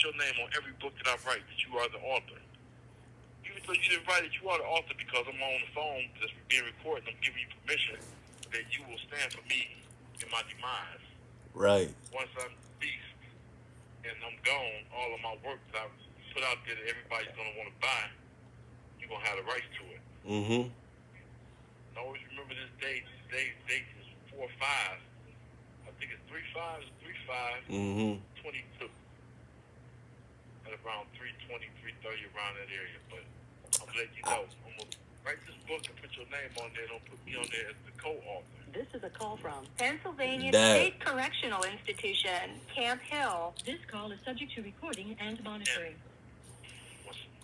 your name on every book that I write that you are the author. Even though you didn't write it, you are the author because I'm on the phone that's being recorded. I'm giving you permission that you will stand for me in my demise. Right. Once I'm beast and I'm gone, all of my work that I put out there that everybody's gonna want to buy, you're gonna have the rights to it. Mm-hmm. And always remember this date. Today's date is 4/5. I think it's 3/5. It's 3/5. Mm-hmm. 22. At around 3:20, 3:30 around that area. But I'm gonna let you know. I'm gonna write this book and put your name on there. Don't put me on there as the co-author. This is a call from Pennsylvania Dad. State Correctional Institution, Camp Hill. This call is subject to recording and monitoring.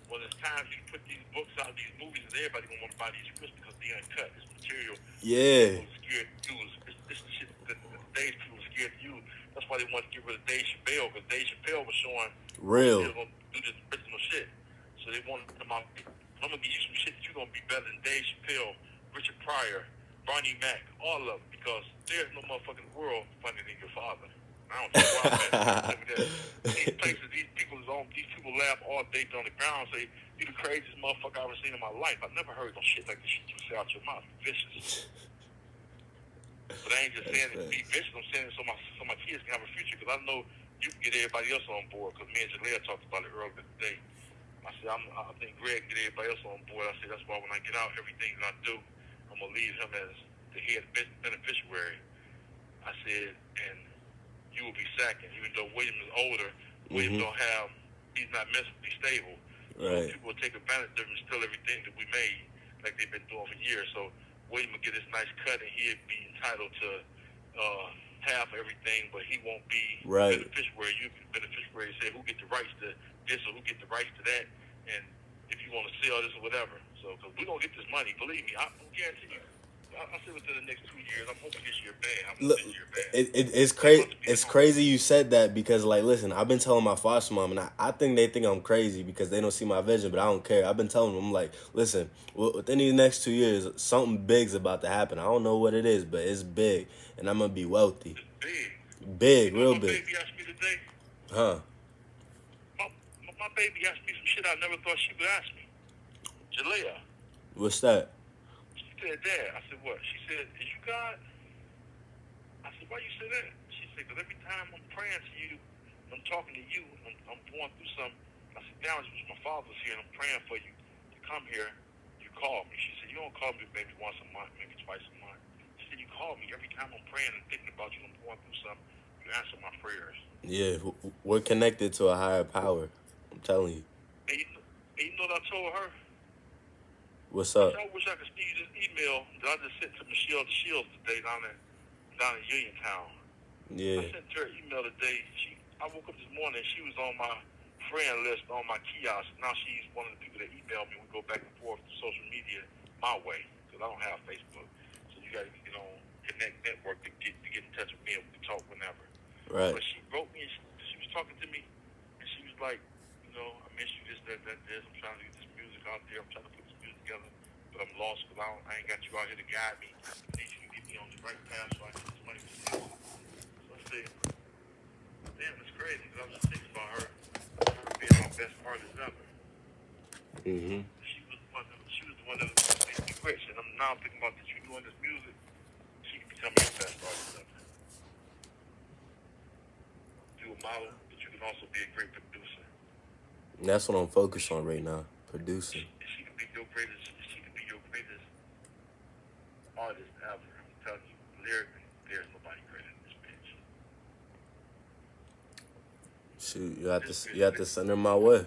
When it's time to put these books out, these movies, and everybody gonna want to buy these scripts because they uncut. This material. Yeah. People are scared to use. This is shit that today's people are scared to use. That's why they want to get rid of Dave Chappelle, because Dave Chappelle was showing Real. they're gonna do this original shit. So they want to come out. I'm gonna give you some shit that you're gonna be better than Dave Chappelle, Richard Pryor, Barney Mac, all of them, because there's no motherfucking world funnier than your father. I don't care why I'm at. These places, these people laugh all day on the ground and say, "You the craziest motherfucker I've ever seen in my life." I've never heard no shit like the shit you say out your mouth. Vicious. But I ain't just saying it to be vicious. I'm saying it so my kids can have a future, because I know you can get everybody else on board, because me and Jalea talked about it earlier today. I said, I think Greg get everybody else on board. I said, that's why when I get out, everything that I do, I'm going to leave him as the head beneficiary. I said, and you will be second. Even though William is older, William don't have, he's not mentally stable. Right. So people will take advantage of him and steal everything that we made, like they've been doing for years. So William will get this nice cut, and he'll be entitled to half everything, but he won't be right. beneficiary. You be beneficiary, say who get the rights to this or who get the rights to that, and if you want to sell this or whatever. So, because we're going to get this money, believe me, I guarantee you. I'll say within the next 2 years. I'm hoping this year bad. Look, it's crazy. It's crazy you said that, because, like, listen, I've been telling my foster mom, and I think they think I'm crazy because they don't see my vision, but I don't care. I've been telling them, I'm like, listen, within these next 2 years, something big's about to happen. I don't know what it is, but it's big, and I'm gonna be wealthy. It's big. Big, you know real my big. Baby asked me today. Huh? My baby asked me some shit I never thought she would ask me. Jalea. What's that? She said, Dad. I said, what? She said, is you God? I said, why you say that? She said, because every time I'm praying to you, I'm talking to you, I'm going through something. I said, down, my father's here, and I'm praying for you to come here. You call me. She said, you don't call me maybe once a month, maybe twice a month. She said, you call me every time I'm praying and thinking about you, I'm going through something. You answer my prayers. Yeah, we're connected to a higher power. I'm telling you. And you know what I told her? What's up? I wish I could see this email that I just sent to Michelle Shields today down in Uniontown. Yeah. I sent her an email today. I woke up this morning. She was on my friend list on my kiosk. Now she's one of the people that email me. We go back and forth to social media my way, because I don't have Facebook. So you got to get on Connect Network to get in touch with me, and we can talk whenever. Right. But she wrote me. She was talking to me, and she was like, I miss you, this, that, this. I'm trying to get this music out there. I'm trying to put this music together, but I'm lost because I ain't got you out here to guide me. I need you to get me on the right path so I can get this money for you. So I said, damn, it's crazy, because I was just thinking about her being our best artist ever. Mm-hmm. She was the one that made me rich, and now I'm thinking about that you doing this music, she can become your best artist ever. You a model, but you can also be a great producer. And that's what I'm focused on right now, producing. She can be your greatest artist ever. I'm telling you, lyrically, there's nobody greater than this bitch. Shoot, you have to send her my way.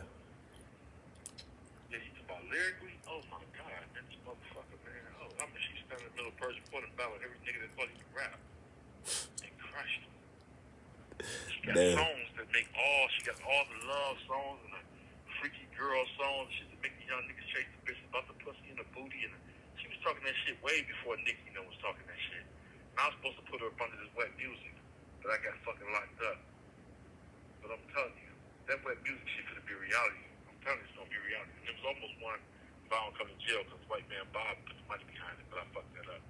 Yeah, you talk about lyrically? Oh my God, man, this motherfucker, man. Oh, I mean, she's standing in the middle of Persian Court and battling every nigga that thought he could rap. And crushed him. She got songs that make she got all the love songs and the freaky girl songs, shit that make the young niggas chase the bitch about the pussy and the booty. And she was talking that shit way before Nicki was talking that shit. And I was supposed to put her up under this wet music, but I got fucking locked up. But I'm telling you, that wet music shit could be reality. I'm telling you, it's gonna be reality. And there was almost one if I don't come to jail because white man Bob put the money behind it, but I fucked that up.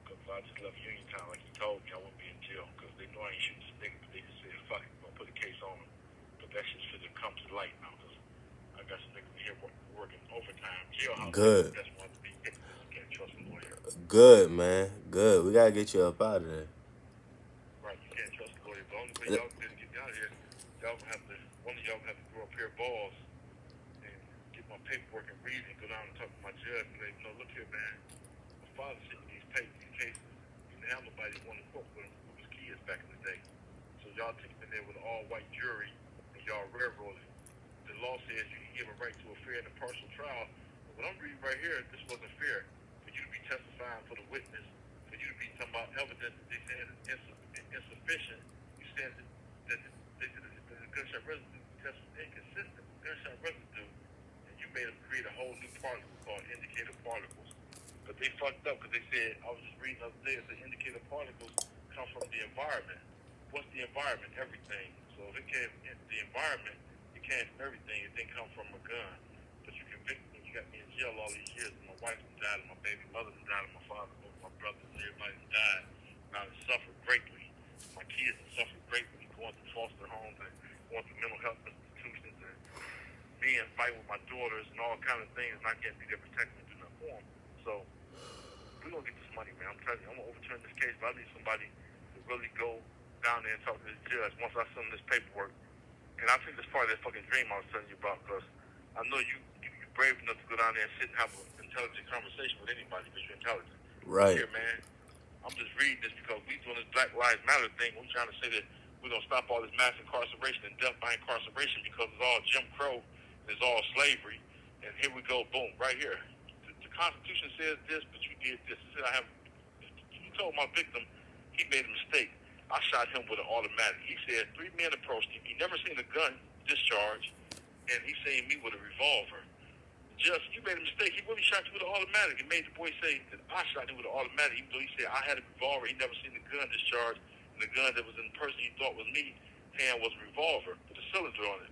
Because I just left Uniontown like he told me I wouldn't be in jail because they know I ain't shooting this nigga, but they just said, fuck it, we're gonna put a case on Good. That's one to be. You can't trust a lawyer. Good, man. Good. We gotta get you up out of there. Right, you can't trust a lawyer. The only way y'all can get me out of here, y'all gonna have to, one of y'all gonna have to grow a pair of balls and get my paperwork and read and go down and talk to my judge and let him know, look here, man, my father sent me these papers, these cases. He didn't have nobody that wanted to court with him with his kids back in the day. So y'all take him in there with an all-white jury and y'all railroaded. The law says you can give a right to a fair and impartial trial. But what I'm reading right here, this wasn't fair. For you to be testifying for the witness, for you to be talking about evidence that they said is insufficient, you said that the gunshot residue test was inconsistent with gunshot residue, and you made them create a whole new particle called indicator particles. But they fucked up because they said, I was just reading the other day, the indicator particles come from the environment. What's the environment? Everything. So if it came in the environment, it came from everything. It didn't come from a gun. But you convicted me. You got me in jail all these years. My wife died, and my baby mother died, and my father, both my brothers, and everybody died. And I suffered greatly. My kids have suffered greatly, going through foster homes and going through mental health institutions and being fighting with my daughters and all kind of things, and I can't be there protecting them through no form. So we're gonna get this money, man. I'm telling you, I'm gonna overturn this case, but I need somebody to really go down there and talk to this judge once I send him this paperwork. And I think that's part of that fucking dream I was telling you about, because I know you're brave enough to go down there and sit and have an intelligent conversation with anybody because you're intelligent. Right. Here, man, I'm just reading this because we doing this Black Lives Matter thing. We're trying to say that we're going to stop all this mass incarceration and death by incarceration because it's all Jim Crow, it's all slavery. And here we go, boom, right here. The Constitution says this, but you did this. It said you told my victim he made a mistake. I shot him with an automatic. He said 3 men approached him. He never seen a gun discharge, and he seen me with a revolver. Just, you made a mistake. He really shot you with an automatic. It made the boy say that I shot him with an automatic, even though he said I had a revolver. He never seen the gun discharge, and the gun that was in the person he thought was me hand was a revolver with a cylinder on it.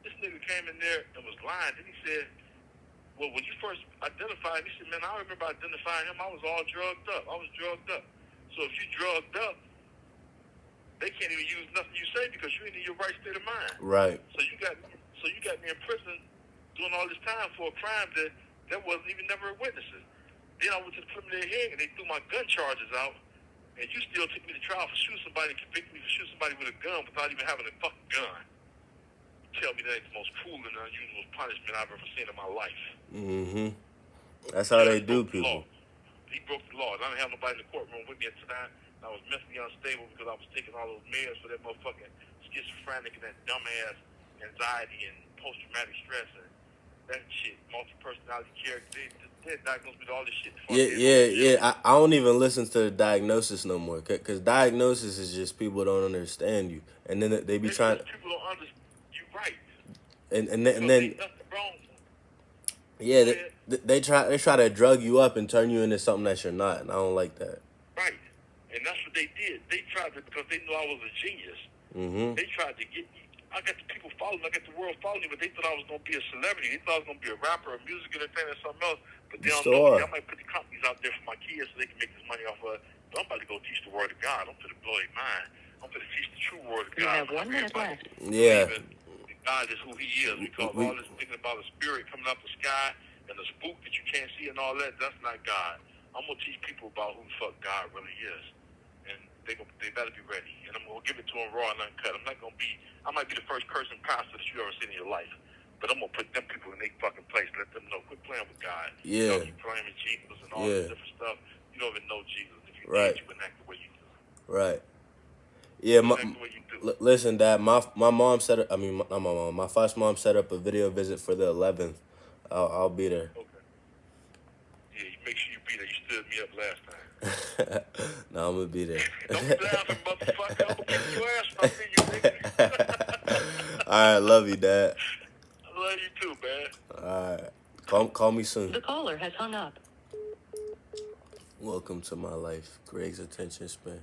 This nigga came in there and was lying. Then he said, well, when you first identified him, he said, man, I remember identifying him. I was all drugged up. I was drugged up. So if you drugged up, they can't even use nothing you say because you ain't in your right state of mind. Right. So you got me in prison doing all this time for a crime that wasn't even never witnesses. Then I went to the preliminary hearing and they threw my gun charges out, and you still took me to trial for shooting somebody and convicted me for shooting somebody with a gun without even having a fucking gun. Tell me that ain't the most cruel and unusual punishment I've ever seen in my life. Mm-hmm. That's how they do people. He broke the law. I didn't have nobody in the courtroom with me at the time. I was mentally unstable because I was taking all those meds for that motherfucking schizophrenic and that dumbass anxiety and post-traumatic stress and that shit, multi-personality character. They diagnosed me with all this shit. Yeah. I don't even listen to the diagnosis no more, because diagnosis is just people don't understand you, and then they be trying. People don't understand you, right? And then yeah, they try to drug you up and turn you into something that you're not, and I don't like that. Right, and that's what they did. They tried to, because they knew I was a genius. Mm-hmm. They tried to get me. I got the people following me. I got the world following me, but they thought I was going to be a celebrity. They thought I was going to be a rapper, a music entertainer, or something else. But they don't know me. I might put the companies out there for my kids so they can make this money off of it. But I'm about to go teach the word of God. I'm going to blow their mind. I'm going to teach the true word of God. You have 1 minute left. Yeah. God is who he is, because all this thinking about a spirit coming out the sky and the spook that you can't see and all that, that's not God. I'm going to teach people about who the fuck God really is. And they better be ready. And I'm going to give it to them raw and uncut. I'm not going to be, I might be the first person pastor that you ever seen in your life. But I'm going to put them people in their fucking place and let them know, quit playing with God. Yeah. You claiming Jesus and all this different stuff. You don't even know Jesus. If you right. did, you wouldn't act the way you do. Right. Yeah, listen, Dad. My mom set up. I mean, not my mom. My foster mom set up a video visit for the 11th. I'll be there. Okay. Yeah, you make sure you be there. You stood me up last time. No, I'm gonna be there. Don't be laughing, motherfucker. I'm gonna kick your ass when I see you, nigga. All right, love you, Dad. I love you too, man. All right, call me soon. The caller has hung up. Welcome to my life, Greg's attention span.